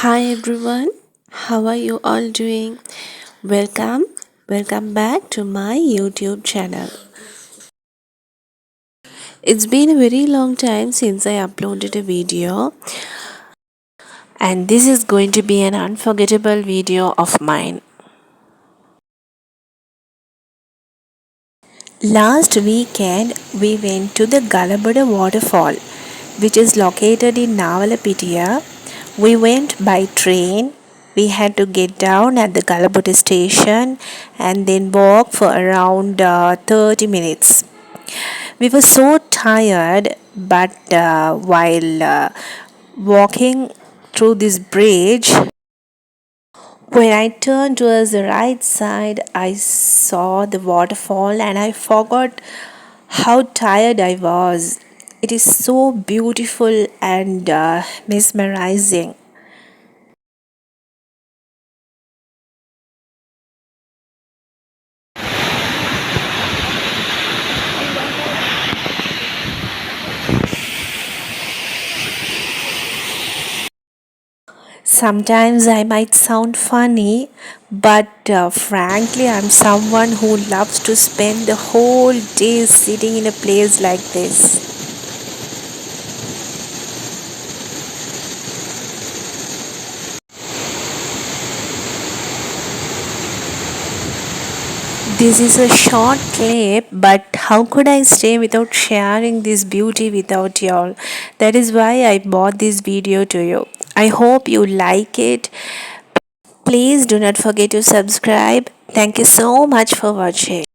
Hi everyone, how are you all doing? Welcome, welcome back to my YouTube channel. It's been a very long time since I uploaded a video, and this is going to be an unforgettable video of mine. Last weekend, we went to the Galboda Waterfall, which is located in Navalapitiya. We went by train. We had to get down at the Galboda station and then walk for around 30 minutes. We were so tired, but while walking through this bridge, when I turned towards the right side, I saw the waterfall and I forgot how tired I was. It is so beautiful and mesmerizing. Sometimes I might sound funny, but frankly, I'm someone who loves to spend the whole day sitting in a place like this. This is a short clip, but how could I stay without sharing this beauty without y'all? That is why I bought this video to you. I hope you like it. Please do not forget to subscribe. Thank you so much for watching.